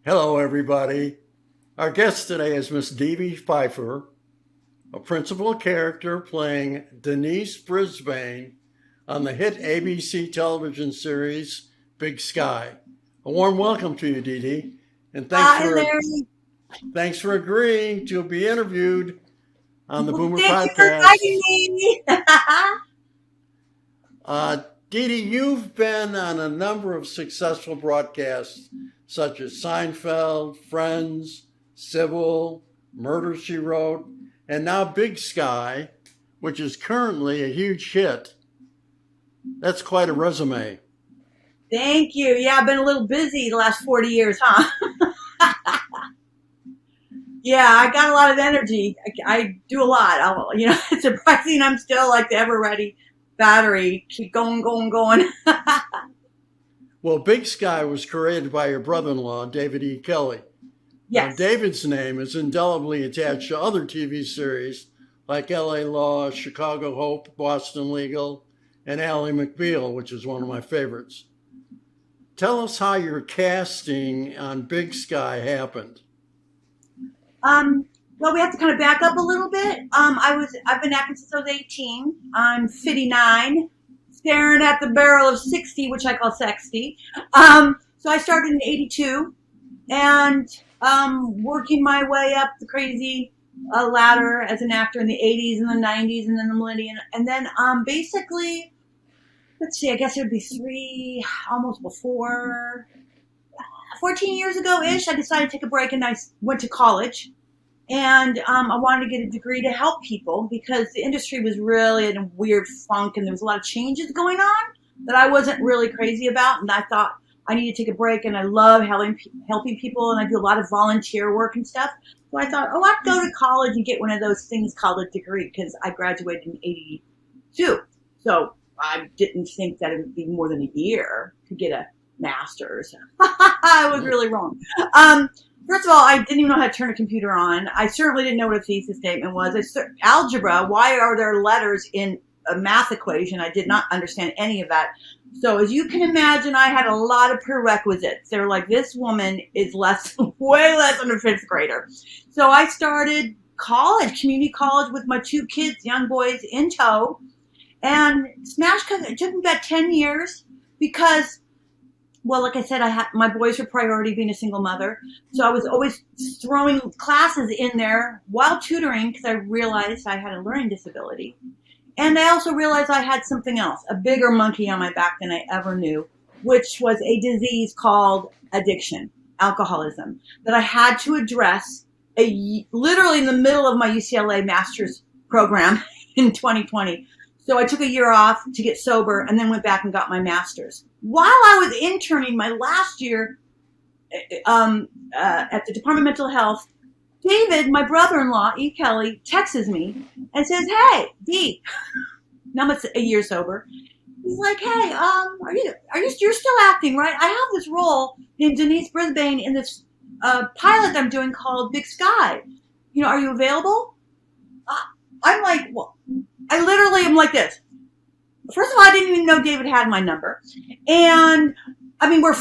Hello, everybody. Our guest today is Miss Dedee Pfeiffer, a principal character playing Denise Brisbane on the hit ABC television series Big Sky. A warm welcome to you, Dedee, and Hi, Larry. thanks for agreeing to be interviewed on the Well, Boomer thank you for inviting Podcast. me. Uh, Dedee, you've been on a number of successful broadcasts such as Seinfeld, Friends, Civil, Murder She Wrote, and now Big Sky, which is currently a huge hit. That's quite a resume. Thank you. Yeah, I've been a little busy the last 40 years, huh? Yeah, I got a lot of energy. I do a lot. It's surprising I'm still like the ever ready battery. Keep going, going, going. Well, Big Sky was created by your brother in law, David E. Kelley. Now, Yes. David's name is indelibly attached to other TV series like LA Law, Chicago Hope, Boston Legal, and Ally McBeal, which is one of my favorites. Tell us how your casting on Big Sky happened. Um, well, we have to kind of back up a little bit. I've been acting since I was 18. I'm 59, staring at the barrel of 60, which I call sexy. So I started in 82 and working my way up the crazy ladder as an actor in the 80s and the 90s and then the millennium. And then basically, let's see, I guess it would be almost before, 14 years ago-ish, I decided to take a break and I went to college. And I wanted to get a degree to help people because the industry was really in a weird funk and there was a lot of changes going on that I wasn't really crazy about. And I thought I need to take a break, and I love helping people, and I do a lot of volunteer work and stuff. So I thought, I'd go to college and get one of those things called a degree because I graduated in 82. So I didn't think that it would be more than a year to get a master's. I was really wrong. First of all, I didn't even know how to turn a computer on. I certainly didn't know what a thesis statement was. Algebra, why are there letters in a math equation? I did not understand any of that. So as you can imagine, I had a lot of prerequisites. They were like, this woman is way less than a fifth grader. So I started college, community college with my two kids, young boys in tow, and smash cut. It took me about 10 years because, well, like I said, my boys were priority being a single mother. So I was always throwing classes in there while tutoring because I realized I had a learning disability. And I also realized I had something else, a bigger monkey on my back than I ever knew, which was a disease called addiction, alcoholism, that I had to address literally in the middle of my UCLA master's program in 2020. So I took a year off to get sober and then went back and got my master's. While I was interning my last year at the Department of Mental Health, David, my brother-in-law, E. Kelley, texts me and says, "Hey, Dee," now I'm a year sober. He's like, "Hey, you're still acting, right? I have this role named Denise Brisbane in this pilot I'm doing called Big Sky. Are you available?" I'm like, well, I literally am like this. First of all, I didn't even know David had my number. And I mean, we're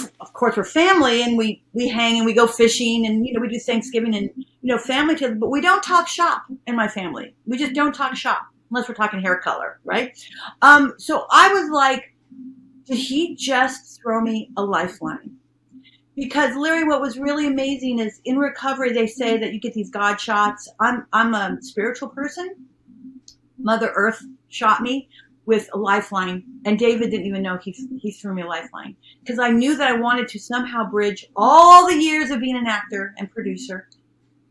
family and we hang and we go fishing and, we do Thanksgiving and, family together, but we don't talk shop in my family. We just don't talk shop unless we're talking hair color. Right. So I was like, did he just throw me a lifeline? Because Larry, what was really amazing is in recovery, they say that you get these God shots. I'm a spiritual person. Mother Earth shot me with a lifeline, and David didn't even know he threw me a lifeline because I knew that I wanted to somehow bridge all the years of being an actor and producer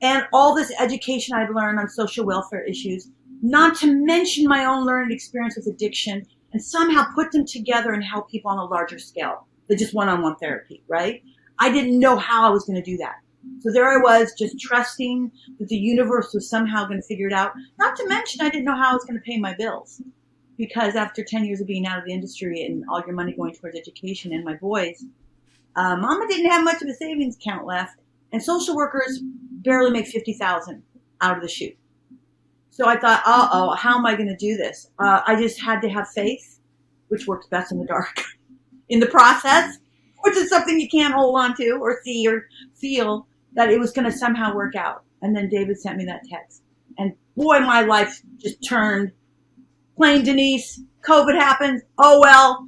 and all this education I'd learned on social welfare issues, not to mention my own learned experience with addiction, and somehow put them together and help people on a larger scale than just one-on-one therapy, right? I didn't know how I was going to do that. So there I was, just trusting that the universe was somehow going to figure it out. Not to mention I didn't know how I was going to pay my bills. Because after 10 years of being out of the industry and all your money going towards education and my boys, Mama didn't have much of a savings account left. And social workers barely make $50,000 out of the chute. So I thought, how am I going to do this? I just had to have faith, which works best in the dark, in the process. which is something you can't hold on to or see or feel that it was going to somehow work out. And then David sent me that text. And boy, my life just turned. Playing Denise, COVID happened. Oh well,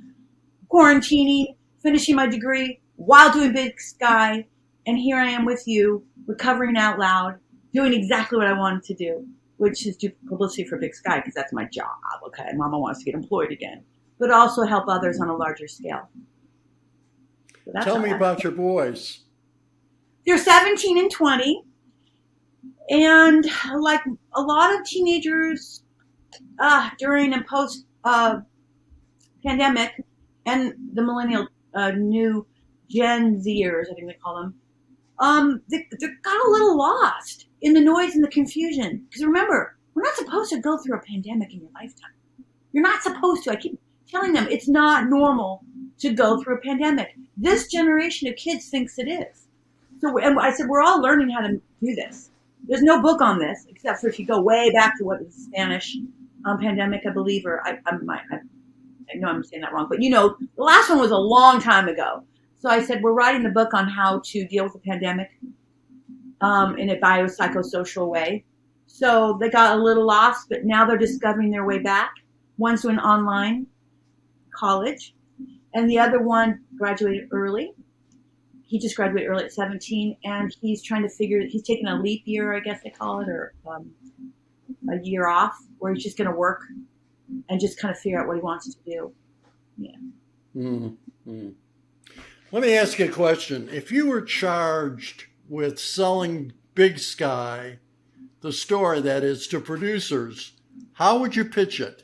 quarantining, finishing my degree while doing Big Sky. And here I am with you, recovering out loud, doing exactly what I wanted to do, which is do publicity for Big Sky because that's my job. Okay, Mama wants to get employed again, but also help others on a larger scale. So Tell me about your boys. They're 17 and 20. And like a lot of teenagers during and post pandemic and the millennial new Gen Zers, I think they call them, they got a little lost in the noise and the confusion. Because remember, we're not supposed to go through a pandemic in your lifetime. You're not supposed to. I keep telling them it's not normal to go through a pandemic. This generation of kids thinks it is. So, and I said, we're all learning how to do this. There's no book on this, except for if you go way back to what was the Spanish pandemic, I believe, or I know I'm saying that wrong, but the last one was a long time ago. So I said, we're writing the book on how to deal with the pandemic in a biopsychosocial way. So they got a little lost, but now they're discovering their way back. One's doing online college, and the other one graduated early. He just graduated early at 17, and he's taking a leap year, I guess they call it, or a year off, where he's just going to work and just kind of figure out what he wants to do. Yeah. Mm-hmm. Let me ask you a question. If you were charged with selling Big Sky, the story that is, to producers, how would you pitch it?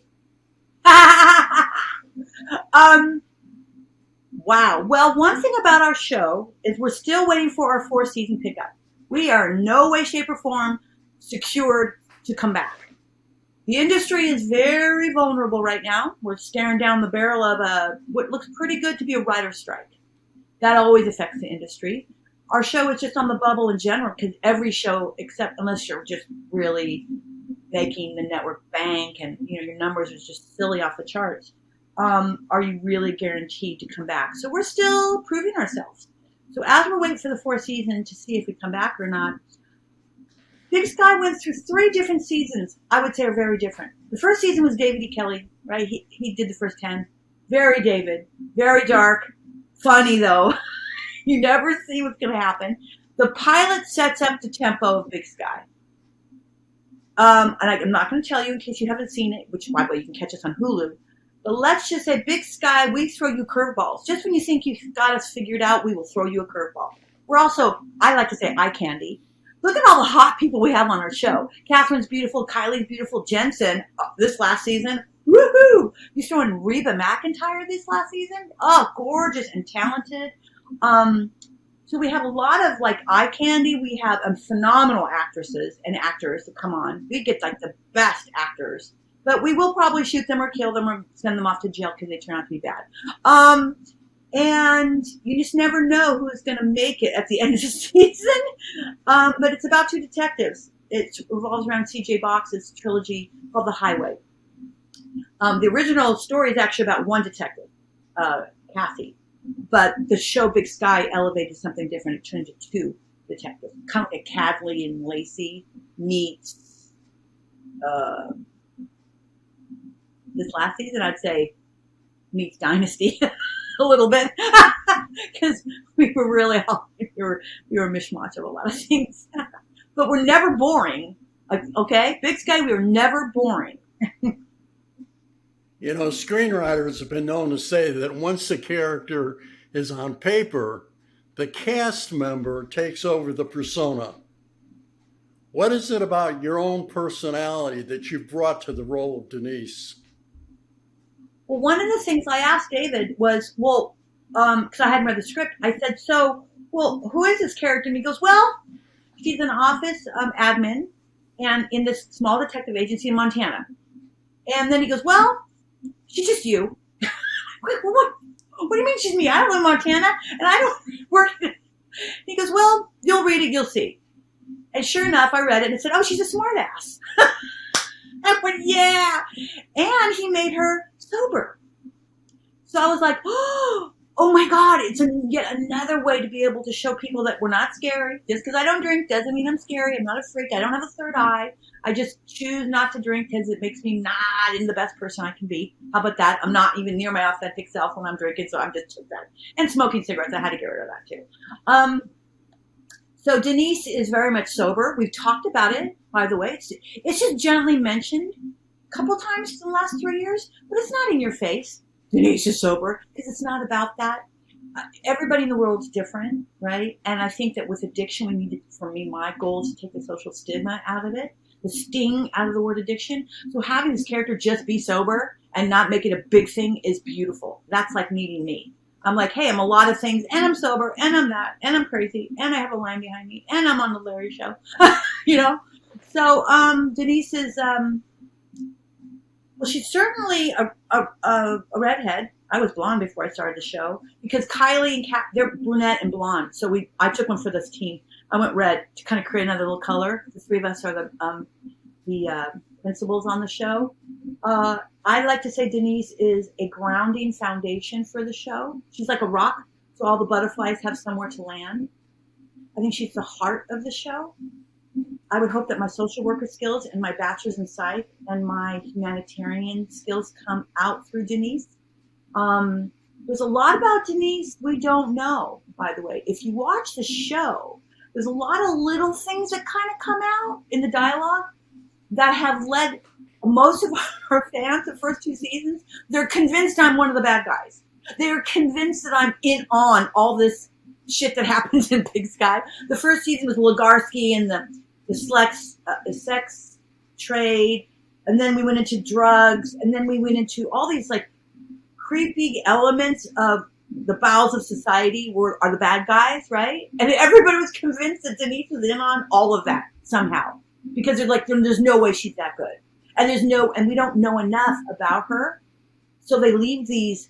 Wow. Well, one thing about our show is we're still waiting for our 4th season pickup. We are in no way, shape, or form secured to come back. The industry is very vulnerable right now. We're staring down the barrel of what looks pretty good to be a writer's strike. That always affects the industry. Our show is just on the bubble in general because every show, except unless you're just really making the network bank and your numbers are just silly off the charts, are you really guaranteed to come back? So we're still proving ourselves. So as we're waiting for the 4th season to see if we come back or not, Big Sky went through 3 different seasons. I would say are very different. The first season was David E. Kelley, right? He did the first 10. Very David, very dark, funny though. You never see what's going to happen. The pilot sets up the tempo of Big Sky. And I'm not going to tell you in case you haven't seen it, which, by the way, you can catch us on Hulu. But let's just say, Big Sky, we throw you curveballs. Just when you think you've got us figured out, we will throw you a curveball. We're also, I like to say, eye candy. Look at all the hot people we have on our show. Catherine's beautiful, Kylie's beautiful, Jensen, this last season. Woohoo! You throw in Reba McEntire this last season? Oh, gorgeous and talented. So we have a lot of eye candy. We have phenomenal actresses and actors that come on. We get the best actors. But we will probably shoot them or kill them or send them off to jail because they turn out to be bad. And you just never know who is going to make it at the end of the season. But it's about 2 detectives. It revolves around C.J. Box's trilogy called The Highway. The original story is actually about 1 detective, Kathy. But the show Big Sky elevated something different. It turned into 2 detectives. Kind of like Cadley and Lacey meets this last season, I'd say, meets Dynasty a little bit. Because we were really we were a mishmash of a lot of things. But we're never boring. Okay? Big Sky, we were never boring. Screenwriters have been known to say that once the character is on paper, the cast member takes over the persona. What is it about your own personality that you brought to the role of Denise? Well, one of the things I asked David was, because I hadn't read the script, I said, who is this character? And he goes, she's an office admin and in this small detective agency in Montana. And then he goes, she's just you. What do you mean she's me? I don't live in Montana, and I don't work. He goes, you'll read it, you'll see. And sure enough, I read it and said, she's a smartass. I went, yeah. And he made her sober. So I was like, oh my God, it's yet another way to be able to show people that we're not scary. Just because I don't drink doesn't mean I'm scary. I'm not a freak. I don't have a third eye. I just choose not to drink because it makes me not in the best person I can be. How about that? I'm not even near my authentic self when I'm drinking, so I'm just that. And smoking cigarettes, I had to get rid of that too. So Denise is very much sober. We've talked about it, by the way. It's just gently mentioned a couple times in the last 3 years, but it's not in your face. Denise is sober, because it's not about that. Everybody in the world is different, right? And I think that with addiction, we need to, for me, my goal is to take the social stigma out of it, the sting out of the word addiction. So having this character just be sober and not make it a big thing is beautiful. That's like meeting me. I'm like, hey, I'm a lot of things, and I'm sober, and I'm that, and I'm crazy, and I have a line behind me, and I'm on the Larry Show, you know? So Denise is, well, she's certainly a redhead. I was blonde before I started the show because Kylie and Kat, they're brunette and blonde. So I took one for this team. I went red to kind of create another little color. The three of us are the principals on the show. I like to say Denise is a grounding foundation for the show. She's like a rock, so all the butterflies have somewhere to land. I think she's the heart of the show. I would hope that my social worker skills and my bachelor's in psych and my humanitarian skills come out through Denise. There's a lot about Denise we don't know, by the way. If you watch the show, there's a lot of little things that kind of come out in the dialogue that have led most of our fans, the first 2 seasons, they're convinced I'm one of the bad guys. They're convinced that I'm in on all this shit that happens in Big Sky. The first season was Legarsky and the sex trade, and then we went into drugs, and then we went into all these like creepy elements of the bowels of society are the bad guys, right? And everybody was convinced that Denise was in on all of that somehow because they're like, there's no way she's that good, and we don't know enough about her, so they leave these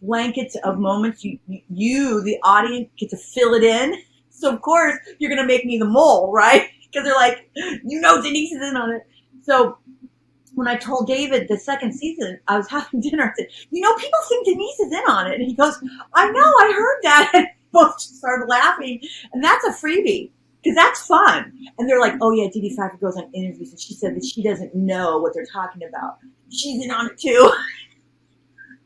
blankets of moments. You, the audience, get to fill it in. So of course you're gonna make me the mole, right? Because they're like, Denise is in on it. So when I told David the second season, I was having dinner. I said, people think Denise is in on it. And he goes, I know, I heard that. And both just started laughing. And that's a freebie because that's fun. And they're like, oh yeah, Dedee Pfeiffer goes on interviews and she said that she doesn't know what they're talking about. She's in on it too.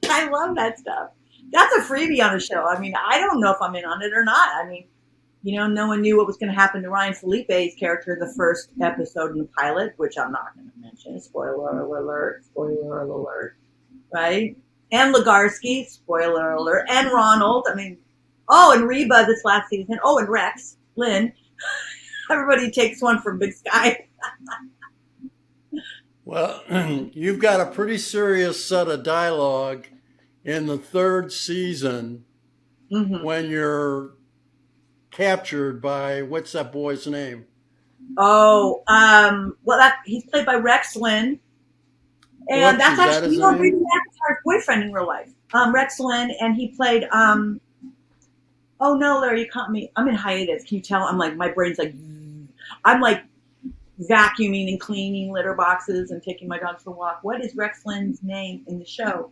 I love that stuff. That's a freebie on a show. I mean, I don't know if I'm in on it or not. I mean, no one knew what was going to happen to Ryan Felipe's character the first episode in the pilot, which I'm not going to mention. Spoiler alert, right? And Legarsky, spoiler alert, and Ronald. I mean, and Reba this last season. Oh, and Rex, Lynn. Everybody takes one from Big Sky. Well, you've got a pretty serious set of dialogue in the third season when you're captured by, what's that boy's name? He's played by Rex Lynn. And that's actually Reed McIntyre's boyfriend in real life. Rex Lynn, and he played oh no, Larry, you caught me. I'm in hiatus. Can you tell? I'm like, my brain's like, I'm like vacuuming and cleaning litter boxes and taking my dogs for a walk. What is Rex Lynn's name in the show?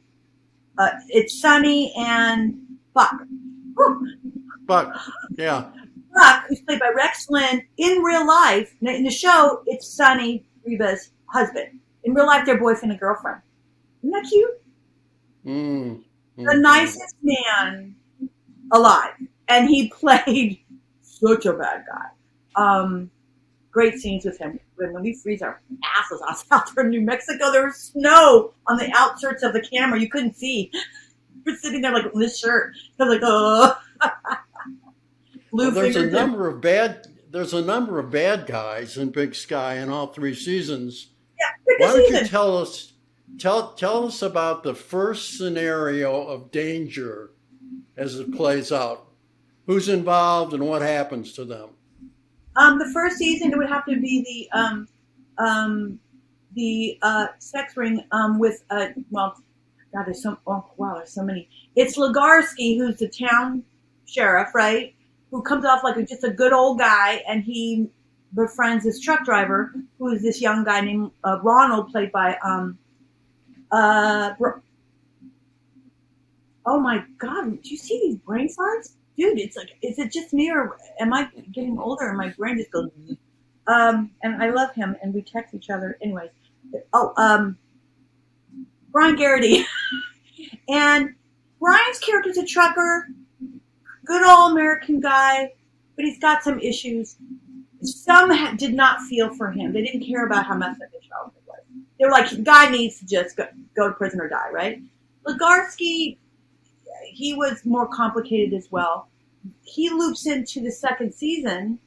It's Sonny and Buck. Woo. Buck, yeah. Buck, who's played by Rex Lynn in real life. In the show, it's Sonny, Reba's husband. In real life, they're boyfriend and girlfriend. Isn't that cute? The nicest man alive. And he played such a bad guy. Great scenes with him. When we freeze our asses off out there in New Mexico, there was snow on the outskirts of the camera. You couldn't see. We're sitting there like with this shirt. I was like, oh. There's a number of bad guys in Big Sky in all 3 seasons. Yeah, why don't you tell us about the first scenario of danger as it plays out? Who's involved and what happens to them? The first season, it would have to be the sex ring with God, there's so many. It's Legarsky, who's the town sheriff, right? Who comes off like just a good old guy, and he befriends this truck driver, who is this young guy named Ronald, played by Oh my God! Do you see these brain farts, dude? It's like, is it just me, or am I getting older and my brain just goes? And I love him, and we text each other, anyways. Oh, Brian Garrity, and Brian's character's a trucker, good old American guy, but he's got some issues. Some did not feel for him. They didn't care about how messed up his childhood was. They were like, the guy needs to just go to prison or die, right? Legarsky, he was more complicated as well. He loops into the second season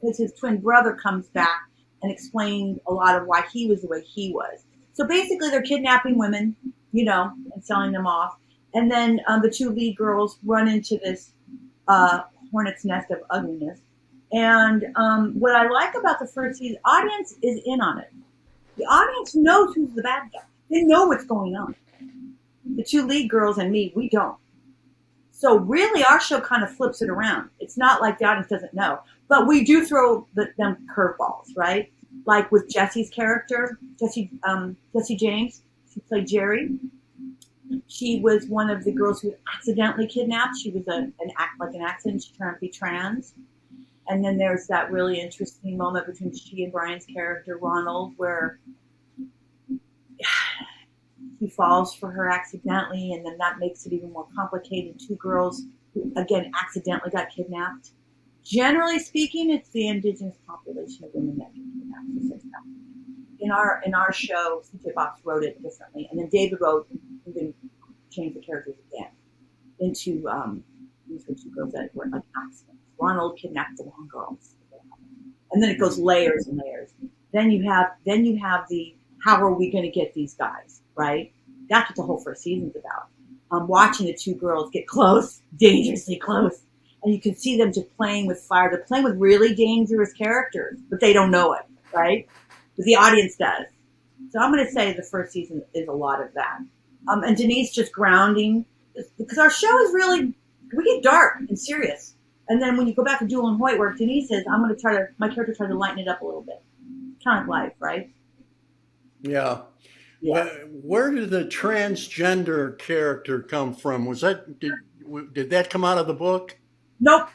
because his twin brother comes back and explained a lot of why he was the way he was. So basically, they're kidnapping women, and selling them off. And then the two lead girls run into this hornet's nest of ugliness. And what I like about the first season, audience is in on it. The audience knows who's the bad guy. They know what's going on. The two lead girls and me, we don't. So really, our show kind of flips it around. It's not like the audience doesn't know. But we do throw them curveballs, right? Like with Jesse's character, Jesse James, she played Jerry. She was one of the girls who was accidentally kidnapped. She was an accident. She turned out to be trans. And then there's that really interesting moment between she and Brian's character, Ronald, where he falls for her accidentally, and then that makes it even more complicated. Two girls who, again, accidentally got kidnapped. Generally speaking, it's the indigenous population of women that get kidnapped. In our show, CJ Box wrote it differently, and then David wrote even changed the characters again into these were two girls that were like accidents. Ronald kidnapped the wrong girls, and then it goes layers and layers. Then you have the how are we going to get these guys right? That's what the whole first season's about. Watching the two girls get close, dangerously close. And you can see them just playing with fire. They're playing with really dangerous characters, but they don't know it, right? But the audience does. So I'm going to say the first season is a lot of that. And Denise just grounding, because our show is really, we get dark and serious. And then when you go back to Duel and Hoyt, where Denise says, my character tried to lighten it up a little bit. Kind of life, right? Yeah. Where did the transgender character come from? Did that come out of the book? Nope.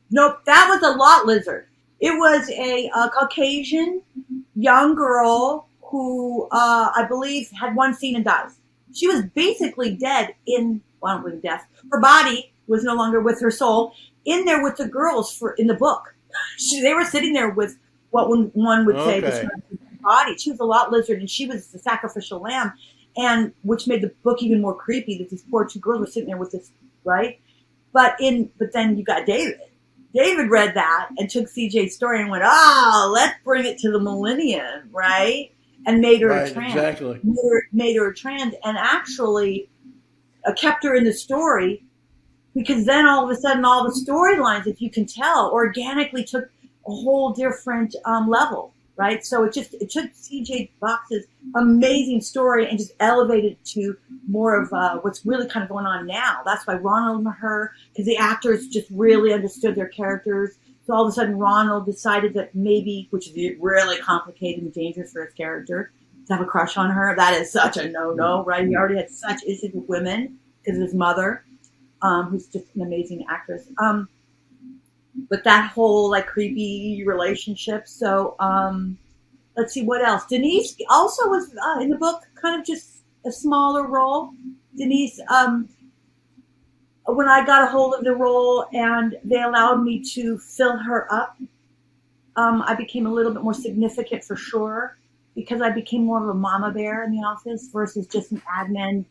That was a lot lizard. It was a Caucasian young girl who I believe had one scene and dies. She was basically dead death. Her body was no longer with her soul in there with the girls in the book. They were sitting there with what one would say the body. She was a lot lizard, and she was the sacrificial lamb, and which made the book even more creepy that these poor two girls were sitting there with this, right? But then you got David. David read that and took CJ's story and went, let's bring it to the millennium, right? And made her a trans. Exactly. Made her a trans, and actually kept her in the story, because then all of a sudden all the storylines, if you can tell, organically took a whole different level. Right, so it took CJ Box's amazing story and just elevated it to more of what's really kind of going on now. That's why Ronald and her, because the actors just really understood their characters. So all of a sudden, Ronald decided that maybe, which is really complicated and dangerous for his character, to have a crush on her. That is such a no-no, right? He already had such issues with women because of his mother, who's just an amazing actress. But that whole like creepy relationship. So let's see what else. Denise also was in the book, kind of just a smaller role. Denise, when I got a hold of the role and they allowed me to fill her up, I became a little bit more significant for sure, because I became more of a mama bear in the office versus just an admin,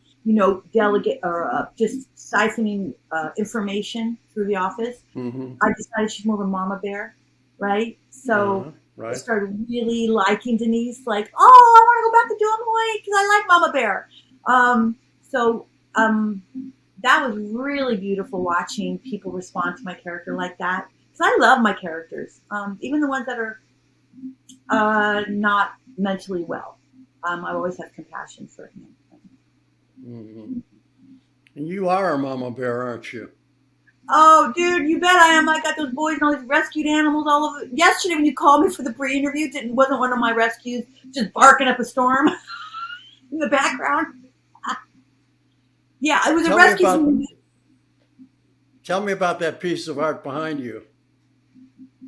delegate or just siphoning information through the office. Mm-hmm. I decided she's more of a mama bear, right? So I started really liking Denise, like, I want to go back to Duel and Hoyt because I like mama bear. That was really beautiful watching people respond to my character like that. Because I love my characters, even the ones that are not mentally well. I always have compassion for him. Mm-hmm. And you are a mama bear, aren't you? Oh, dude, you bet I am. I got those boys and all these rescued animals all over. Yesterday when you called me for the pre-interview, wasn't one of my rescues just barking up a storm in the background. Yeah, it was a Tell me rescue about from. tell me about that piece of art behind you.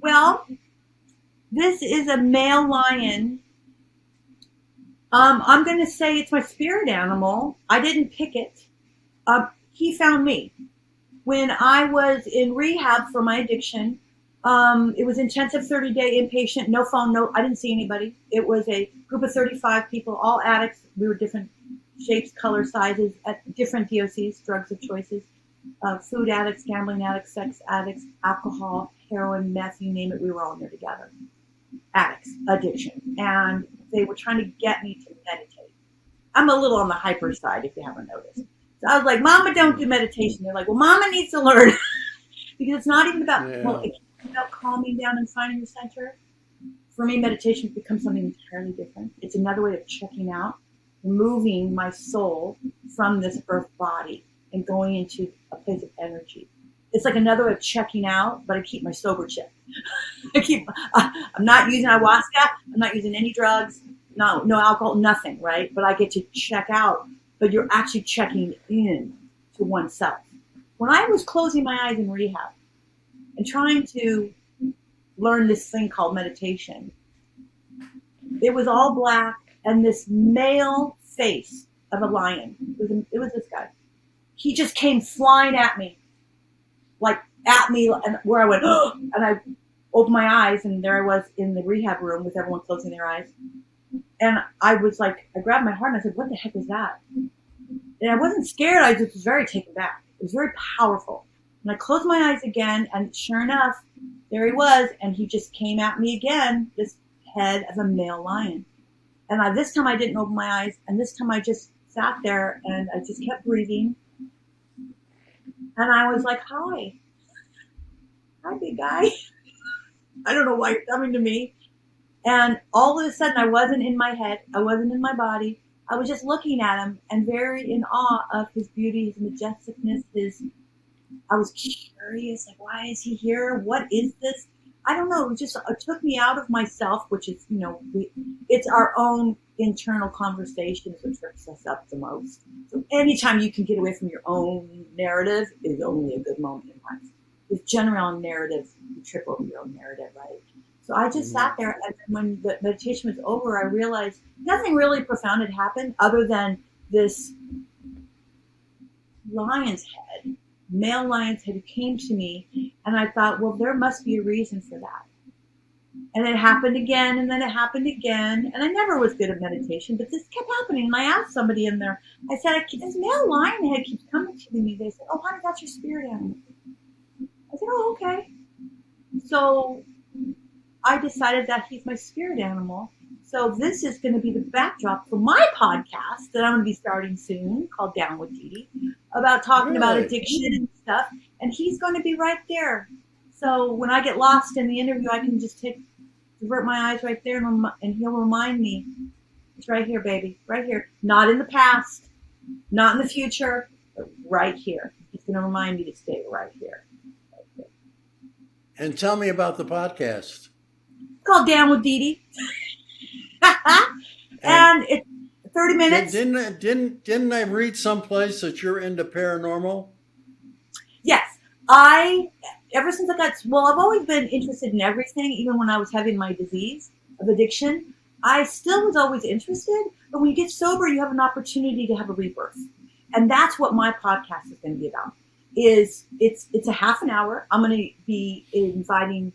Well, this is a male lion. I'm going to say it's my spirit animal. I didn't pick it. He found me when I was in rehab for my addiction. It was intensive 30-day inpatient, no phone, no. I didn't see anybody. It was a group of 35 people, all addicts. We were different shapes, color, sizes, at different DOCs, drugs of choices. Food addicts, gambling addicts, sex addicts, alcohol, heroin, meth, you name it. We were all in there together. Addicts, addiction, and they were trying to get me to meditate. I'm a little on the hyper side, if you haven't noticed. So I was like, Mama, don't do meditation. They're like, well, Mama needs to learn. Because it's not even about, well, Yeah. it's about calming down and finding your center. For me, meditation becomes something entirely different. It's another way of checking out, removing my soul from this earth body and going into a place of energy. It's like another way of checking out, but I keep my sober check. I'm not using ayahuasca. I'm not using any drugs. No alcohol, nothing, right? But I get to check out. But you're actually checking in to oneself. When I was closing my eyes in rehab and trying to learn this thing called meditation, it was all black and this male face of a lion. It was this guy. He just came flying at me, and where I went, oh, and I opened my eyes, and there I was in the rehab room with everyone closing their eyes. And I was like, I grabbed my heart and I said, what the heck is that? And I wasn't scared. I just was very taken back. It was very powerful. And I closed my eyes again, and sure enough, there he was, and he just came at me again, this head of a male lion. And this time I didn't open my eyes, and this time I just sat there, and I just kept breathing. And I was like, hi, big guy. I don't know why you're coming to me. And all of a sudden, I wasn't in my head. I wasn't in my body. I was just looking at him and very in awe of his beauty, his majesticness, I was curious, like, why is he here? What is this? I don't know. It took me out of myself, which is, it's our own internal conversations which trips us up the most. So anytime you can get away from your own narrative is only a good moment in life. With general narrative, you trip over your own narrative, right? So I just sat there, and then when the meditation was over, I realized nothing really profound had happened other than this lion's head, male lion's head, who came to me, and I thought, well, there must be a reason for that. And it happened again, and then it happened again, and I never was good at meditation, but this kept happening. And I asked somebody in there, I said, this male lion head keeps coming to me. They said, oh, honey, that's your spirit animal. I said, oh, okay. So I decided that he's my spirit animal. So this is going to be the backdrop for my podcast that I'm going to be starting soon, called Down with Dedee, about talking about addiction and stuff. And he's going to be right there. So when I get lost in the interview, I can just divert my eyes right there, and he'll remind me, it's right here, baby, right here. Not in the past, not in the future, but right here. He's going to remind me to stay right here. And tell me about the podcast. Called Down with Dedee. And it's 30 minutes. Didn't I read someplace that you're into paranormal? Yes. Ever since I've always been interested in everything, even when I was having my disease of addiction. I still was always interested, but when you get sober, you have an opportunity to have a rebirth. And that's what my podcast is going to be about. It's a half an hour. I'm going to be inviting,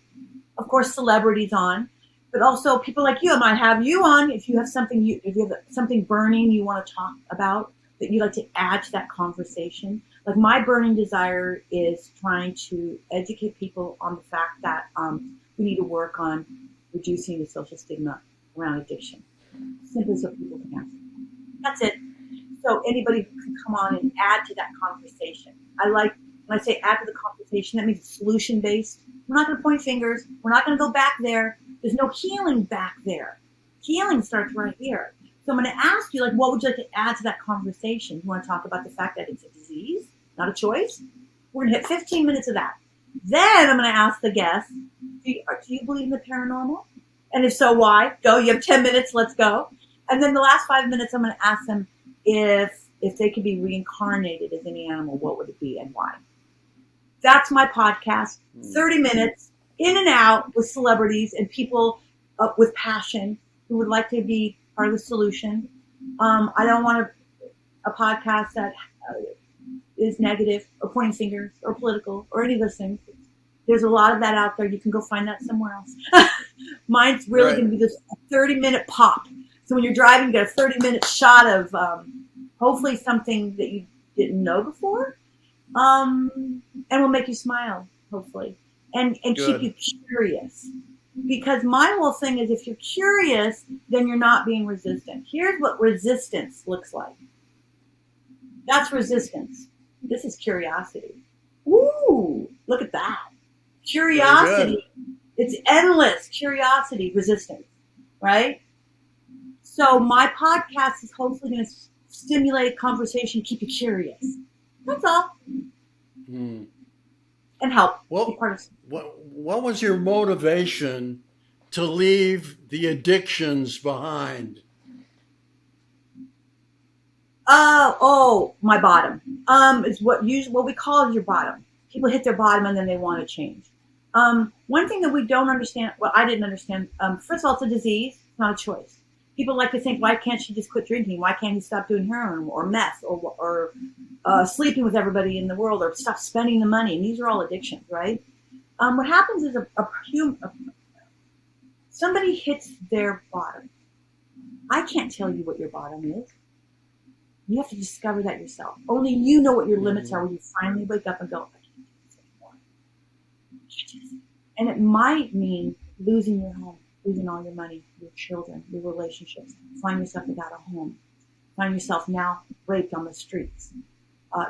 of course, celebrities on, but also people like you. I might have you on if you have something burning you want to talk about that you'd like to add to that conversation. Like, my burning desire is trying to educate people on the fact that we need to work on reducing the social stigma around addiction, simply so people can ask. That's it. So anybody can come on and add to that conversation. I like, when I say add to the conversation, that means it's solution-based. We're not going to point fingers. We're not going to go back there. There's no healing back there. Healing starts right here. So I'm going to ask you, like, what would you like to add to that conversation? You want to talk about the fact that it's a disease, not a choice? We're going to hit 15 minutes of that. Then I'm going to ask the guest, do you believe in the paranormal? And if so, why? Go. You have 10 minutes. Let's go. And then the last 5 minutes, I'm going to ask them if if they could be reincarnated as any animal, what would it be and why? That's my podcast. 30 minutes in and out with celebrities and people with passion who would like to be part of the solution. I don't want a podcast that is negative or pointing fingers or political or any of those things. There's a lot of that out there. You can go find that somewhere else. Mine's really going to be this 30-minute pop. So when you're driving, you get a 30-minute shot of hopefully something that you didn't know before, and will make you smile, hopefully, and keep you curious. Because my whole thing is, if you're curious, then you're not being resistant. Here's what resistance looks like. That's resistance. This is curiosity. Ooh, look at that. Curiosity. It's endless curiosity, resistance, right? So my podcast is hopefully going to stimulate conversation, keep you curious. That's all. And help. What was your motivation to leave the addictions behind? My bottom. Is what we call your bottom. People hit their bottom and then they want to change. One thing that we don't understand, well, I didn't understand. First of all, it's a disease, it's not a choice. People like to think, why can't she just quit drinking? Why can't he stop doing heroin or meth or sleeping with everybody in the world or stop spending the money? And these are all addictions, right? What happens is somebody hits their bottom. I can't tell you what your bottom is. You have to discover that yourself. Only you know what your limits are when you finally wake up and go, I can't do this anymore. And it might mean losing your home, losing all your money, your children, your relationships, find yourself without a home, find yourself now raped on the streets.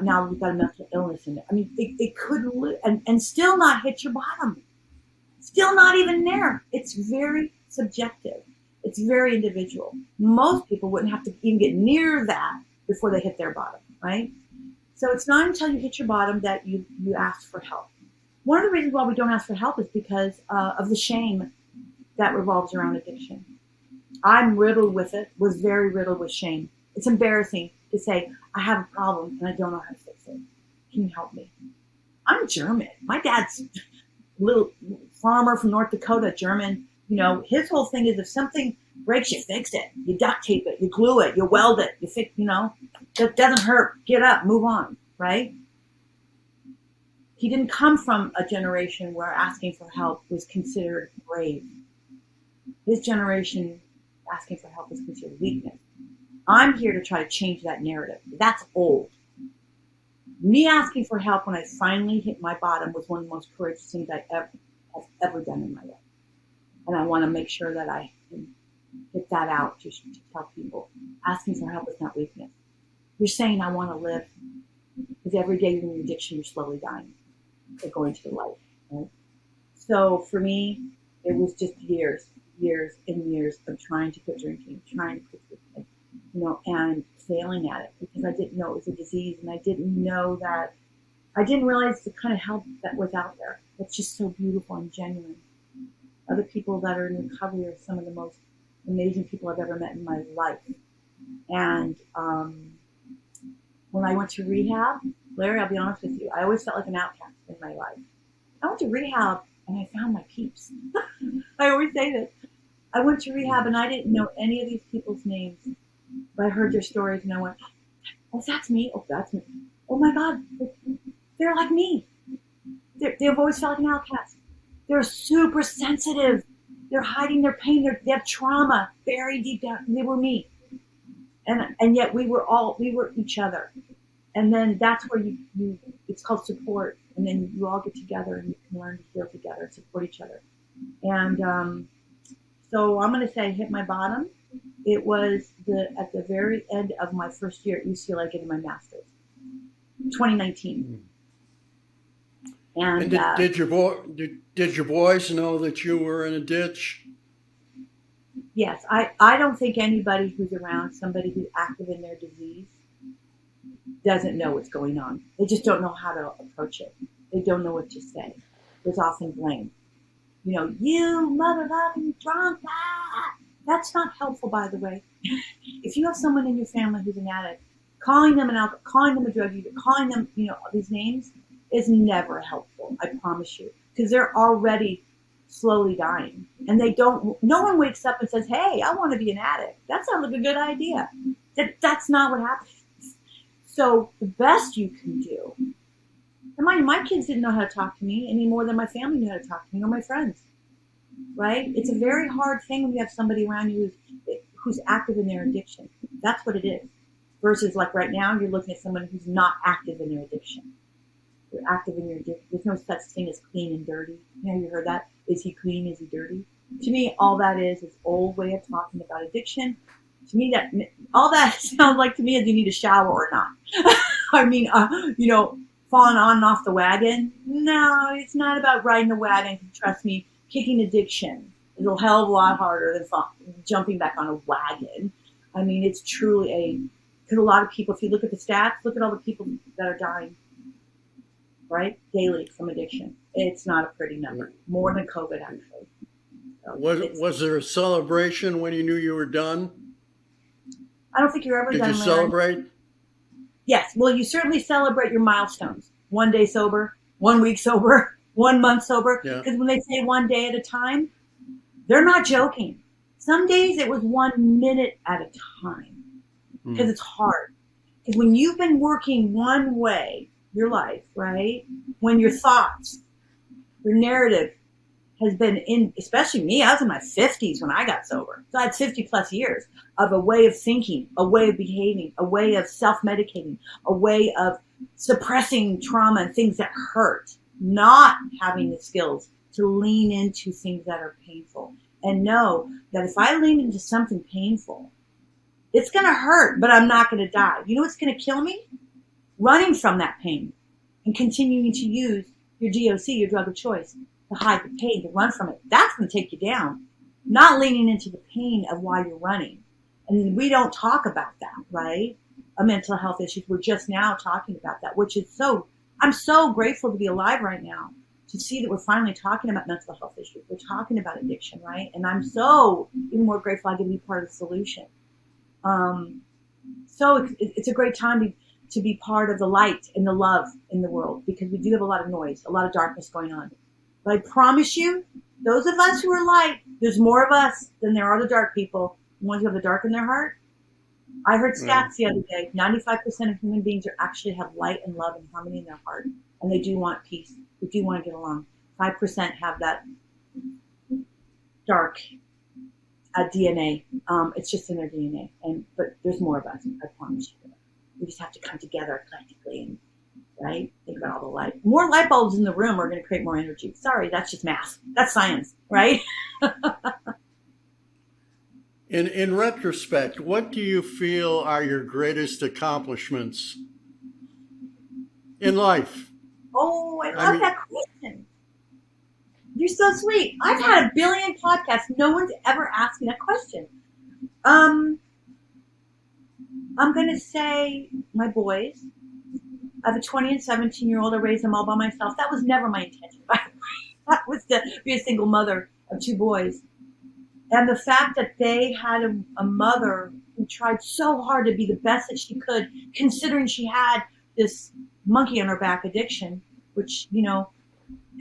Now we've got a mental illness in there. I mean, it could, and still not hit your bottom. Still not even there. It's very subjective. It's very individual. Most people wouldn't have to even get near that before they hit their bottom, right? So it's not until you hit your bottom that you ask for help. One of the reasons why we don't ask for help is because of the shame that revolves around addiction. I'm riddled with it, was very riddled with shame. It's embarrassing to say, I have a problem and I don't know how to fix it. Can you help me? I'm German. My dad's a little farmer from North Dakota, German. You know, his whole thing is if something breaks, you fix it. You duct tape it, you glue it, you weld it, you fix, that doesn't hurt. Get up, move on, right? He didn't come from a generation where asking for help was considered brave. His generation, asking for help was considered weakness. I'm here to try to change that narrative. That's old. Me asking for help when I finally hit my bottom was one of the most courageous things I've ever done in my life. And I want to make sure that I can get that out to tell people. Asking for help is not weakness. You're saying, I want to live. Because every day you're in addiction, you're slowly dying. Or going to the light. Right? So for me, it was just years and years of trying to quit drinking, trying to quit drinking, and failing at it because I didn't know it was a disease and I didn't realize the kind of help that was out there. It's just so beautiful and genuine. Other people that are in recovery are some of the most amazing people I've ever met in my life. And when I went to rehab, Larry, I'll be honest with you, I always felt like an outcast in my life. I went to rehab and I found my peeps. I always say this. I went to rehab and I didn't know any of these people's names, but I heard their stories and I went, oh, that's me. Oh, that's me. Oh my God, they're like me. They've always felt like an outcast. They're super sensitive. They're hiding their pain. They have trauma buried deep down. They were me. And yet we were each other. And then that's where it's called support. And then you all get together and you can learn to heal together and support each other. And so I'm going to say I hit my bottom. It was at the very end of my first year at UCLA getting my master's, 2019. And did your boys know that you were in a ditch? Yes, I don't think anybody who's around somebody who's active in their disease doesn't know what's going on. They just don't know how to approach it. They don't know what to say. There's often blame. You mother-loving drunk. Ah! That's not helpful, by the way. If you have someone in your family who's an addict, Calling them calling them a drug user, calling them, these names is never helpful. I promise you, because they're already slowly dying, and no one wakes up and says, "Hey, I want to be an addict." That sounds like a good idea. That's not what happens. So the best you can do, and my kids didn't know how to talk to me any more than my family knew how to talk to me or my friends, right? It's a very hard thing when you have somebody around you who's active in their addiction. That's what it is. Versus like right now, you're looking at someone who's not active in their addiction. You're active in your addiction. There's no such thing as clean and dirty. You heard that? Is he clean? Is he dirty? To me, all that is old way of talking about addiction. To me, all that sounds like to me is you need a shower or not. I mean, falling on and off the wagon. No, it's not about riding the wagon. Trust me, kicking addiction is a hell of a lot harder than jumping back on a wagon. I mean, it's truly because a lot of people, if you look at the stats, look at all the people that are dying, right, daily from addiction. It's not a pretty number. More than COVID, actually. So was there a celebration when you knew you were done? I don't think you're ever done. Did you celebrate? Yes. Well, you certainly celebrate your milestones. 1 day sober, 1 week sober, 1 month sober. Because when they say 1 day at a time, they're not joking. Some days it was 1 minute at a time. Because it's hard. Because when you've been working one way your life, right? When your thoughts, your narrative has been in, especially me, I was in my 50s when I got sober. So I had 50 plus years of a way of thinking, a way of behaving, a way of self-medicating, a way of suppressing trauma and things that hurt, not having the skills to lean into things that are painful. And know that if I lean into something painful, it's going to hurt, but I'm not going to die. You know what's going to kill me? Running from that pain and continuing to use your DOC, your drug of choice, to hide the pain, to run from it. That's going to take you down. Not leaning into the pain of why you're running. And we don't talk about that, right? Mental health issues. We're just now talking about that, which is I'm so grateful to be alive right now to see that we're finally talking about mental health issues. We're talking about addiction, right? And I'm so even more grateful I get to be part of the solution. So it's a great time to be part of the light and the love in the world, because we do have a lot of noise, a lot of darkness going on. But I promise you, those of us who are light, there's more of us than there are the dark people, the ones who have the dark in their heart. I heard stats the other day, 95% of human beings actually have light and love and harmony in their heart. And they do want peace. They do want to get along. 5% have that dark DNA. It's just in their DNA. But there's more of us, I promise you. We just have to come together collectively and, right? Think about all the light. More light bulbs in the room are going to create more energy. Sorry, that's just math. That's science, right? In retrospect, what do you feel are your greatest accomplishments in life? Oh, I love that question. You're so sweet. I've had a billion podcasts. No one's ever asked me that question. I'm going to say my boys. I have a 20 and 17-year-old. I raised them all by myself. That was never my intention. That was to be a single mother of 2 boys. And the fact that they had a mother who tried so hard to be the best that she could, considering she had this monkey on her back addiction, which,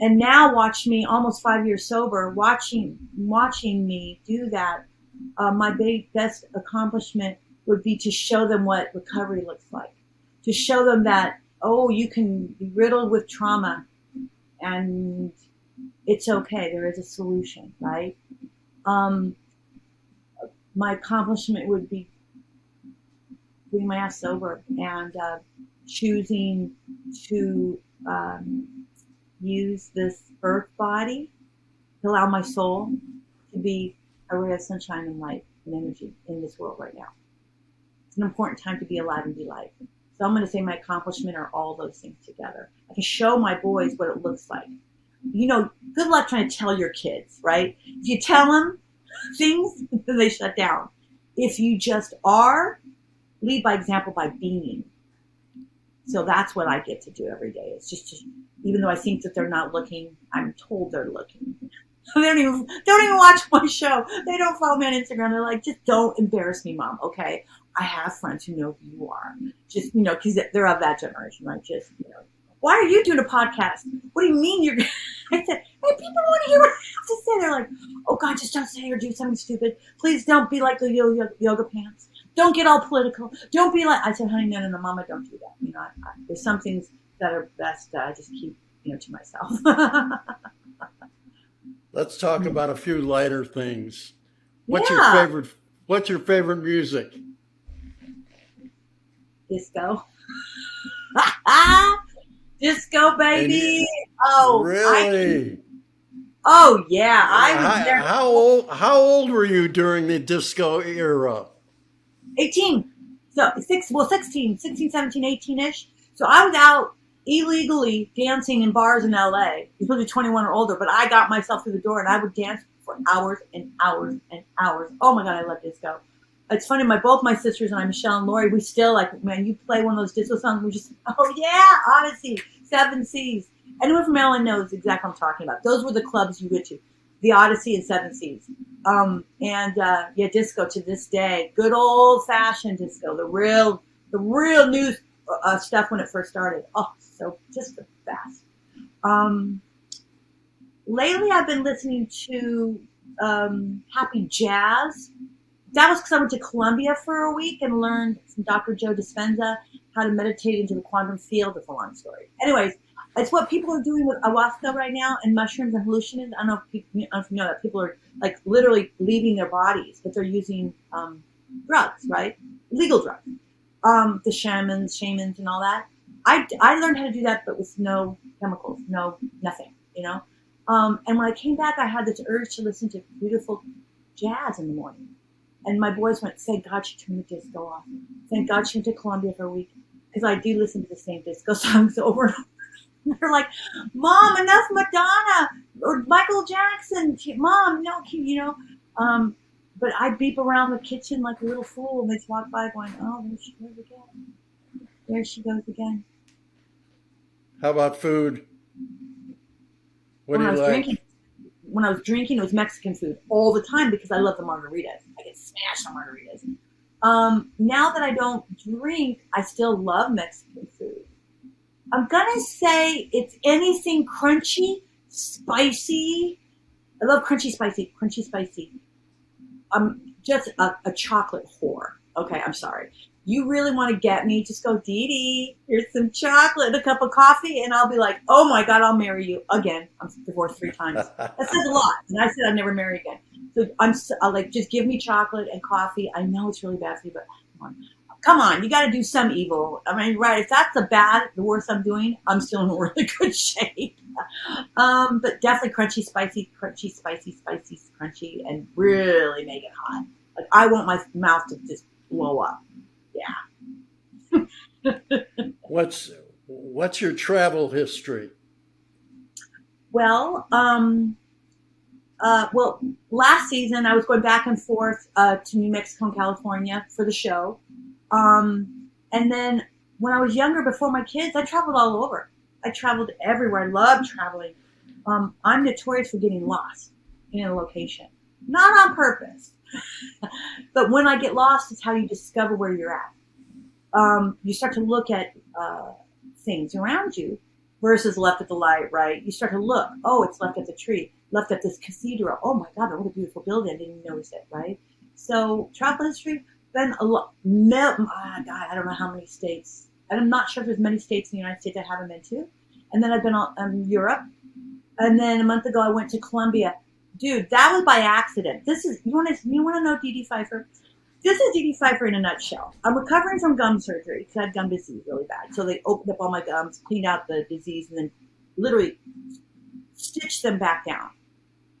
and now watch me almost 5 years sober, watching me do that. My best accomplishment would be to show them what recovery looks like, to show them that, you can be riddled with trauma and it's okay. There is a solution, right? My accomplishment would be getting my ass sober and choosing to use this earth body to allow my soul to be a ray of sunshine and light and energy in this world right now. It's an important time to be alive and be light. So I'm going to say my accomplishment are all those things together. I can show my boys what it looks like. Good luck trying to tell your kids, right? If you tell them things, then they shut down. If you just lead by example by being. So that's what I get to do every day. It's just even though I think that they're not looking, I'm told they're looking. They don't even watch my show. They don't follow me on Instagram. They're like, just don't embarrass me, Mom. Okay, I have friends who know who you are. Just because they're of that generation, right? Just why are you doing a podcast? What do you mean you're? I said, hey, people want to hear what I have to say. They're like, oh God, just don't say or do something stupid. Please don't be like the yoga pants. Don't get all political. Don't be like. I said, honey, no, Mama, don't do that. There's some things that are best that I just keep to myself. Let's talk about a few lighter things. What's your Yeah, favorite? What's your favorite music? disco. Disco, And you, baby. Oh, really, Oh yeah, I was there. how old were you during the disco era? 18. So 16, 17, 18-ish. So I was out illegally dancing in bars in LA. You're supposed to be 21 or older, but I got myself through the door and I would dance for hours and hours and hours. Oh my God, I love disco. It's funny, both my sisters and I, Michelle and Lori, we still like, man, you play one of those disco songs, we just, oh yeah, Odyssey, Seven Seas. Anyone from Maryland knows exactly what I'm talking about. Those were the clubs you went to, the Odyssey and Seven Seas. Yeah, disco to this day, good old fashioned disco, the real new stuff when it first started. Oh, so just the best. Lately I've been listening to happy jazz. That was because I went to Columbia for a week and learned from Dr. Joe Dispenza how to meditate into the quantum field. It's a long story. Anyways, it's what people are doing with ayahuasca right now and mushrooms and hallucinogens. I don't know if you know that people are like literally leaving their bodies, but they're using drugs, right? Legal drugs. The shamans and all that. I learned how to do that, but with no chemicals, nothing, And when I came back, I had this urge to listen to beautiful jazz in the morning. And my boys went, thank God she turned the disco off. Thank God she went to Columbia for a week. Because I do listen to the same disco songs over and over. They're like, Mom, enough Madonna or Michael Jackson. Mom, no, but I beep around the kitchen like a little fool. And they walk by going, oh, there she goes again. There she goes again. How about food? What When do I you was like? drinking, it was Mexican food all the time because I love the margaritas. I get smashed on margaritas. Now that I don't drink, I still love Mexican food. I'm gonna say it's anything crunchy, spicy. I love crunchy, spicy. I'm just a chocolate whore. Okay, I'm sorry. You really want to get me? Just go, Dedee. Here's some chocolate and a cup of coffee, and I'll be like, oh my God, I'll marry you again. I'm divorced 3 times. That says a lot. And I said I'd never marry again. So I'll like, just give me chocolate and coffee. I know it's really bad for you, but come on, you got to do some evil. I mean, right? If that's the worst I'm doing, I'm still in really good shape. But definitely crunchy, spicy, crunchy, and really make it hot. Like I want my mouth to just blow up. Yeah. What's your travel history? Well, last season I was going back and forth to New Mexico and California for the show. And then when I was younger, before my kids, I traveled all over. I traveled everywhere. I love traveling. I'm notorious for getting lost in a location. Not on purpose. But when I get lost, it's how you discover where you're at. You start to look at things around you versus left at the light, right? You start to look. Oh, it's left at the tree. Left at this cathedral. Oh my God, what a beautiful building. I didn't even notice it, right? So travel history, been a lot. God, I don't know how many states. I'm not sure if there's many states in the United States I haven't been to. And then I've been in Europe. And then a month ago, I went to Colombia. Dude, that was by accident. You want to know Dedee Pfeiffer? This is Dedee Pfeiffer in a nutshell. I'm recovering from gum surgery because I had gum disease really bad. So they opened up all my gums, cleaned out the disease, and then literally stitched them back down.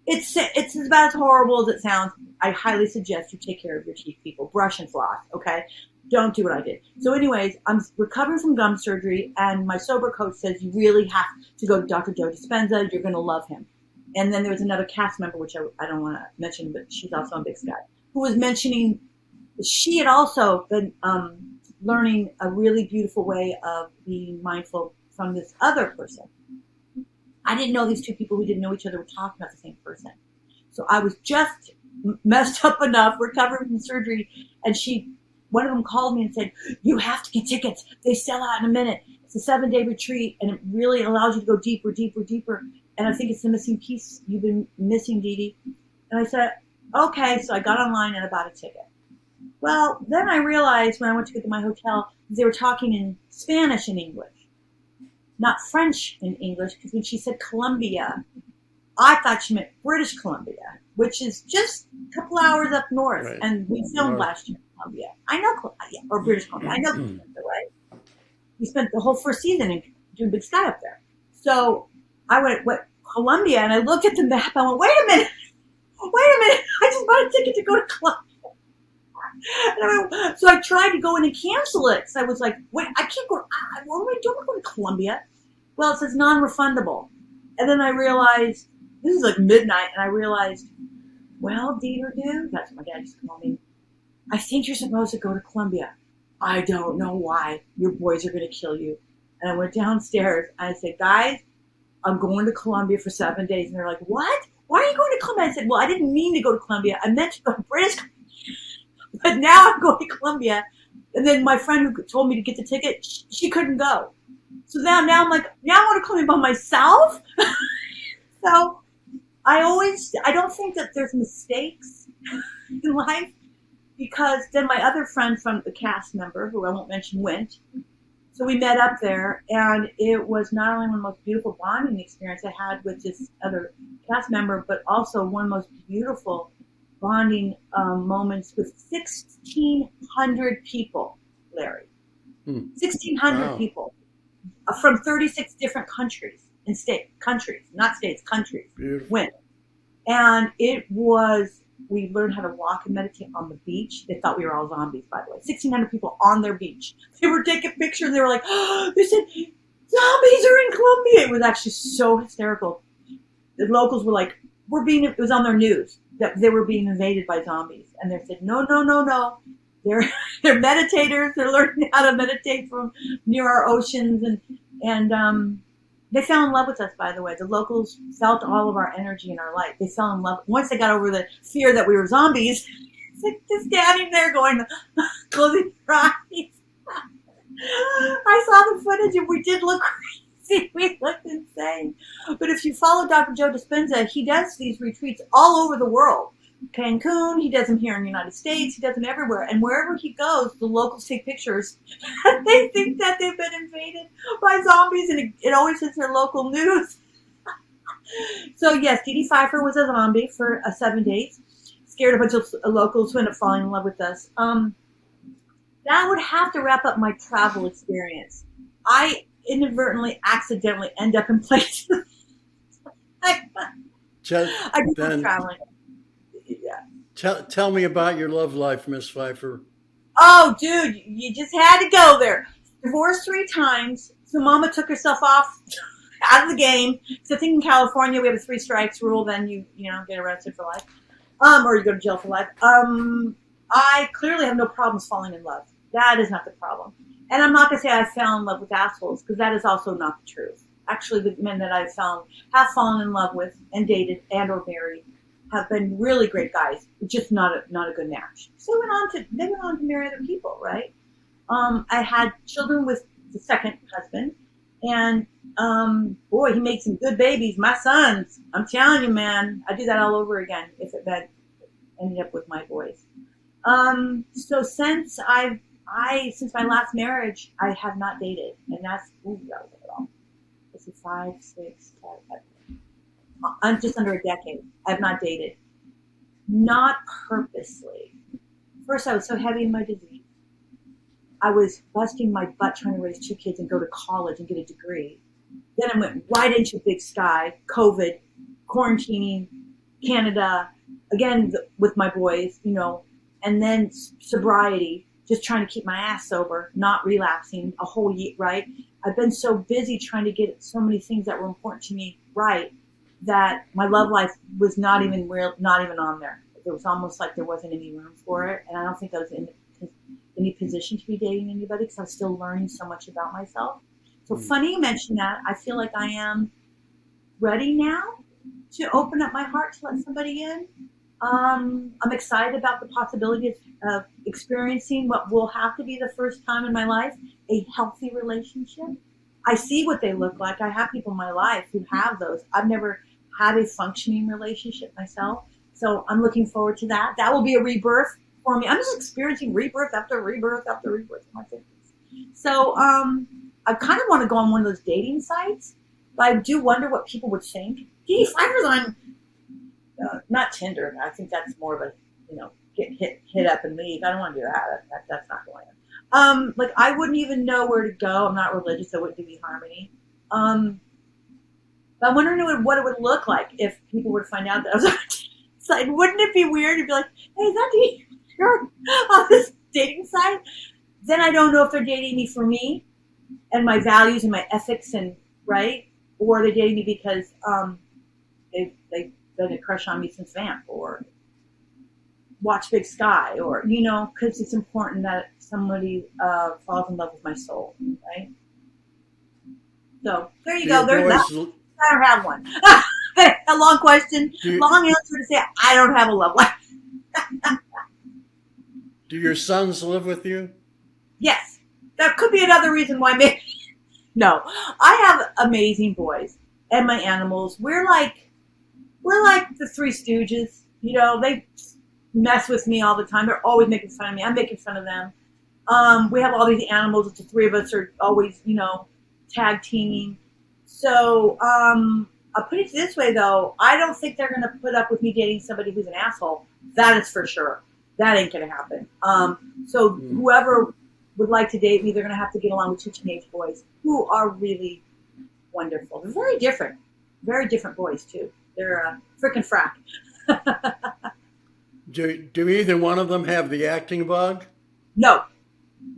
It's about as horrible as it sounds. I highly suggest you take care of your teeth, people. Brush and floss, okay? Don't do what I did. So anyways, I'm recovering from gum surgery, and my sober coach says you really have to go to Dr. Joe Dispenza. You're going to love him. And then there was another cast member, which I don't want to mention, but she's also on Big Sky, who was mentioning she had also been learning a really beautiful way of being mindful from this other person. I didn't know these two people who didn't know each other were talking about the same person. So I was just messed up enough, recovering from surgery, and one of them called me and said, "You have to get tickets. They sell out in a minute. It's a 7-day retreat, and it really allows you to go deeper, deeper, deeper. And I think it's the missing piece you've been missing, Dedee." And I said, "Okay." So I got online and I bought a ticket. Well, then I realized when I went to get to my hotel, they were talking in Spanish and English, not French and English, because when she said Colombia, I thought she meant British Columbia, which is just a couple hours up north. Right. And we filmed last year in Columbia. I know Columbia, or British Columbia. I know Columbia, right? We spent the whole first season doing Big Sky up there. So I went Columbia, and I looked at the map. I went, wait a minute. I just bought a ticket to go to Columbia. So I tried to go in and cancel it. So I was like, wait, I can't go. What am I doing? I'm going to Columbia. Well, it says non-refundable. And then I realized, this is like midnight, and I realized, well, Dedee, that's what my dad used to call me, I think you're supposed to go to Columbia. I don't know why. Your boys are going to kill you. And I went downstairs, and I said, guys, I'm going to Columbia for 7 days. And they're like, what? Why are you going to Columbia? I said, well, I didn't mean to go to Columbia. I meant to go to British Columbia. But now I'm going to Columbia. And then my friend who told me to get the ticket, she couldn't go. So now I'm like, now I want to Columbia by myself? So I don't think that there's mistakes in life, because then my other friend from the cast member, who I won't mention, went. So we met up there, and it was not only one of the most beautiful bonding experience I had with this other cast member, but also one of the most beautiful bonding moments with 1,600 people, Larry. 1,600 people from 36 different countries and countries went. And we learned how to walk and meditate on the beach. They thought we were all zombies, by the way. 1,600 people on their beach. They were taking pictures, and they were like, oh, they said, zombies are in Colombia. It was actually so hysterical. The locals were like, it was on their news that they were being invaded by zombies. And they said, no. They're meditators. They're learning how to meditate from near our oceans. And they fell in love with us, by the way. The locals felt all of our energy in our life. They fell in love. Once they got over the fear that we were zombies, it's like just standing there going, closing their eyes. I saw the footage, and we did look crazy. We looked insane. But if you follow Dr. Joe Dispenza, he does these retreats all over the world. Cancun, he does them here in the United States, he does them everywhere. And wherever he goes, the locals take pictures. And they think that they've been invaded by zombies, and it always hits their local news. So yes, Dedee Pfeiffer was a zombie for 7 days. Scared a bunch of locals who ended up falling in love with us. That would have to wrap up my travel experience. I inadvertently, accidentally end up in places. I do traveling. Yeah. Tell me about your love life, Miss Pfeiffer. Oh, dude, you just had to go there. Divorced 3 times. So Mama took herself off out of the game. So I think in California we have a 3 strikes rule. Then you get arrested for life, or you go to jail for life. I clearly have no problems falling in love. That is not the problem. And I'm not gonna say I fell in love with assholes, because that is also not the truth. Actually, the men that I've have fallen in love with and dated and or married have been really great guys, just not a good match. So they went on to marry other people, right? I had children with the second husband, and boy, he made some good babies. My sons, I'm telling you, man, I do that all over again if it ended up with my boys. So since since my last marriage, I have not dated, and that was it all. This is 5, 6, 7. I'm just under a decade. I have not dated. Not purposely. First, I was so heavy in my disease. I was busting my butt trying to raise 2 kids and go to college and get a degree. Then I went right into Big Sky, COVID, quarantining, Canada, again with my boys, and then sobriety, just trying to keep my ass sober, not relapsing a whole year, right? I've been so busy trying to get so many things that were important to me right, that my love life was not even on there. It was almost like there wasn't any room for it, and I don't think I was in any position to be dating anybody, because I was still learning so much about myself. So funny you mention that. I feel like I am ready now to open up my heart to let somebody in. I'm excited about the possibility of experiencing what will have to be the first time in my life, a healthy relationship. I see what they look like. I have people in my life who have those. I've never had a functioning relationship myself. So I'm looking forward to that. That will be a rebirth for me. I'm just experiencing rebirth after rebirth after rebirth in my 50s. So I kind of want to go on one of those dating sites, but I do wonder what people would think. Dedee Pfeiffer's on not Tinder. I think that's more of a, get hit up and leave. I don't want to do that. That's not going on. Like I wouldn't even know where to go. I'm not religious. I wouldn't do me harmony. But I'm wondering what it would look like if people would find out that I was on a dating site. Wouldn't it be weird to be like, hey, is that Dedee? You're on this dating site? Then I don't know if they're dating me for me and my values and my ethics and right, or they're dating me because they've been a crush on me since Vamp or Watch Big Sky or because it's important that somebody falls in love with my soul, right? So there you go. There's that. I don't have one. A long question, long answer to say I don't have a love life. Do your sons live with you? Yes, that could be another reason why. Maybe no. I have amazing boys and my animals. We're like the Three Stooges. They mess with me all the time. They're always making fun of me. I'm making fun of them. We have all these animals. The three of us are always, tag teaming. So I'll put it this way, though. I don't think they're going to put up with me dating somebody who's an asshole. That is for sure. That ain't going to happen. So whoever would like to date me, they're going to have to get along with two teenage boys who are really wonderful. They're very different boys, too. They're frickin' frack. Do either one of them have the acting bug? No,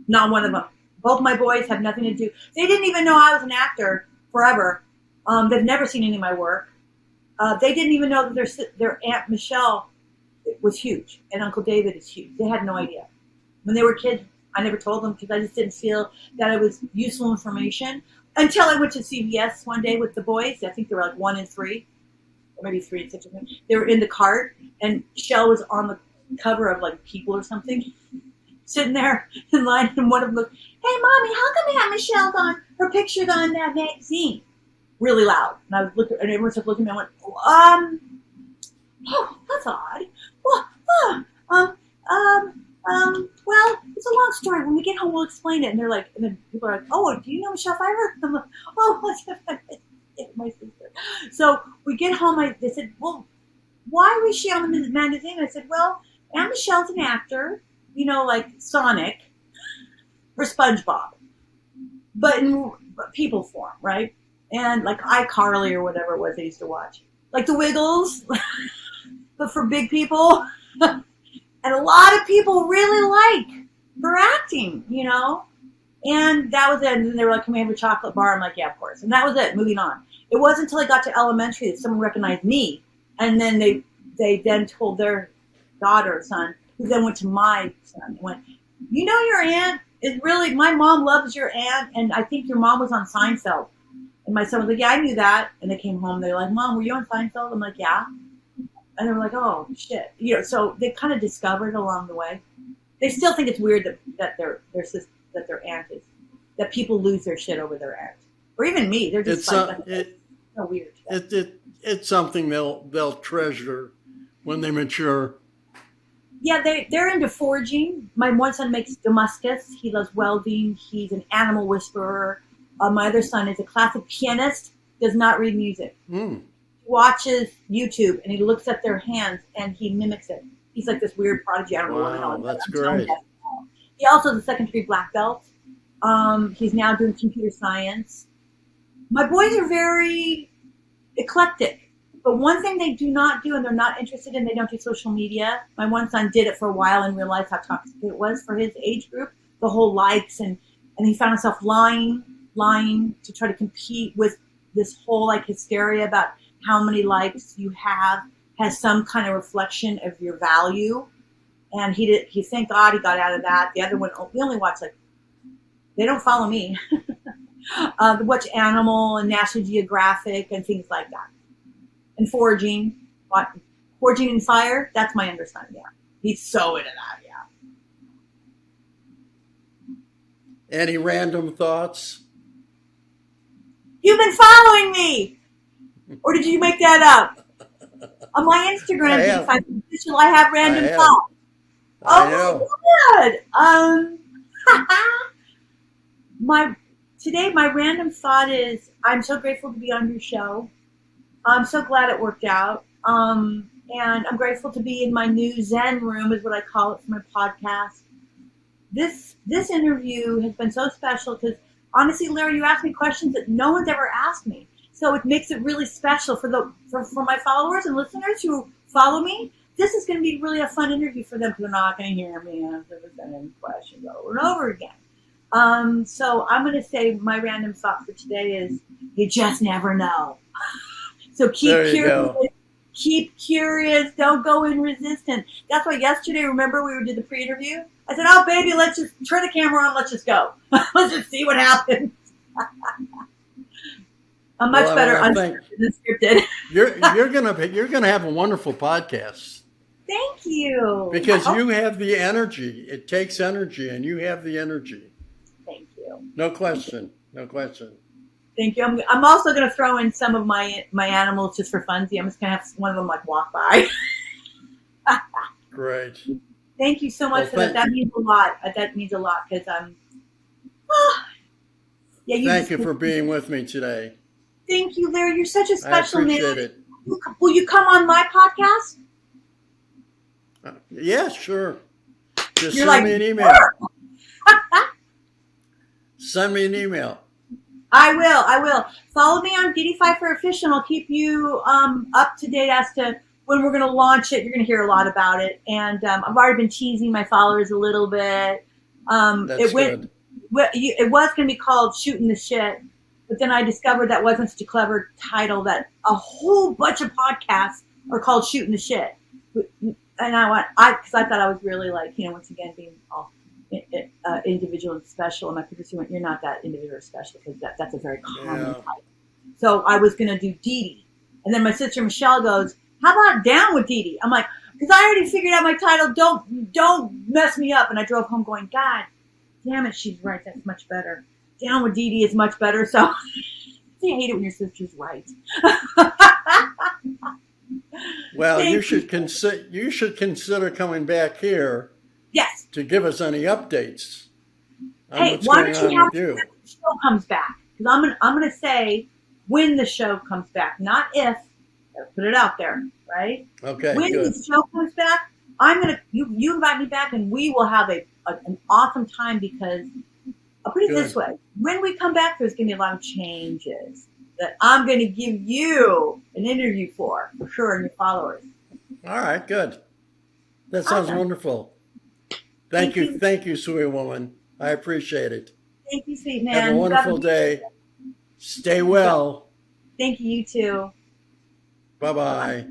not one of them. Both my boys have nothing to do. They didn't even know I was an actor forever. They've never seen any of my work. They didn't even know that their Aunt Michelle was huge and Uncle David is huge. They had no idea. When they were kids, I never told them because I just didn't feel that it was useful information until I went to CVS one day with the boys. I think they were like 1 and 3. Or maybe 3 and 6 or something. They were in the cart, and Shell was on the cover of like People or something, sitting there in line, and one of them goes, "Hey, mommy, how come Aunt Michelle's on her picture's on that magazine?" Really loud, and I was looking, and everyone started looking at me. I went, "Oh, that's odd. Well, it's a long story. When we get home, we'll explain it." And they're like, and then people are like, "Oh, do you know Michelle Pfeiffer?" I'm like, "Oh, what's my sister?" So we get home. They said, "Well, why was she on the magazine?" I said, "Well, Aunt Michelle's an actor, like Sonic or SpongeBob, but in people form, right? And like iCarly or whatever it was I used to watch, like The Wiggles, but for big people." And a lot of people really like her acting, And that was it. And then they were like, "Can we have a chocolate bar?" I'm like, "Yeah, of course." And that was it. Moving on. It wasn't until I got to elementary that someone recognized me. And then they then told their daughter or son, who then went to my son and went, "Your aunt is really, my mom loves your aunt. And I think your mom was on Seinfeld." And my son was like, "Yeah, I knew that." And they came home. They're like, "Mom, were you on Seinfeld?" I'm like, "Yeah." And they were like, "Oh, shit." So they kind of discovered along the way. They still think it's weird that their aunt is, that people lose their shit over their aunt. Or even me. They're just it's so weird. It's something they'll treasure when they mature. Yeah, they're into forging. My one son makes Damascus. He loves welding. He's an animal whisperer. My other son is a classic pianist, does not read music. Watches YouTube and he looks at their hands and he mimics it. He's like this weird prodigy. I don't know what the hell. That's great. He also has a second-degree black belt. He's now doing computer science. My boys are very eclectic, but one thing they do not do and they're not interested in, they don't do social media. My one son did it for a while and realized how toxic it was for his age group, the whole likes, and he found himself lying to try to compete with this whole like hysteria about how many likes you have has some kind of reflection of your value. And he thank God he got out of that. The other one, we only watch they don't follow me. Watch Animal and National Geographic and things like that. And foraging. Forging in fire, that's my younger son, yeah. He's so into that, yeah. Any random thoughts? You've been following me! Or did you make that up? On my Instagram, I have. I have I random have. thoughts. I Oh know. my god! Today my random thought is I'm so grateful to be on your show. I'm so glad it worked out. And I'm grateful to be in my new Zen room, is what I call it, for my podcast. This interview has been so special because honestly, Larry, you asked me questions that no one's ever asked me. So it makes it really special for my followers and listeners who follow me. This is going to be really a fun interview for them because they're not going to hear me answer any questions over and over again. So I'm going to say my random thought for today is you just never know. So keep There you curious. go. Keep curious. Don't go in resistant. That's why yesterday, remember, we did the pre-interview? I said, oh, baby, let's just turn the camera on. Let's just go. Let's just see what happens. I'm much better unscripted than scripted. You're gonna have a wonderful podcast Thank you. because you have the energy. It takes energy, and you have the energy. Thank you. No question. No question. Thank you. I'm also going to throw in some of my animals just for funsies. I'm just going to have one of them like walk by. Great. Thank you so much for that. That means a lot. That means a lot because yeah. Thank you for being with me today. Thank you, Larry. You're such a special man. I appreciate it. Will you come on my podcast? Yeah, sure. Just You're send like, me an email. Send me an email. I will. Follow me on Dedee Pfeiffer Official, and I'll keep you up to date as to when we're going to launch it. You're going to hear a lot about it. And I've already been teasing my followers a little bit. That's good. It was going to be called Shooting the Shit, but then I discovered that wasn't such a clever title, that a whole bunch of podcasts are called Shooting the Shit. And because I thought I was really like, once again, being all individual and special, and my producer went, "You're not that individual or special because that's a very common type." So I was going to do Dedee, and then my sister Michelle goes, "How about Down with Dedee?" I'm like, because I already figured out my title. Don't mess me up. And I drove home going, God damn it, she's right. That's much better. Down with Dedee is much better. So I hate it when your sister's right. Well, you should consider coming back here. Yes. To give us any updates on hey, what's why going don't you on have with you. when the show comes back? Because I'm gonna say when the show comes back, not if. Put it out there, right? Okay. When good. the show comes back, you invite me back, and we will have an awesome time because I'll put it this way: when we come back, there's gonna be a lot of changes that I'm gonna give you an interview for sure, and your followers. All right. Good. That sounds wonderful. Thank you, sweet woman. I appreciate it. Thank you, sweet man. Have a wonderful day. Stay well. Thank you, you too. Bye-bye.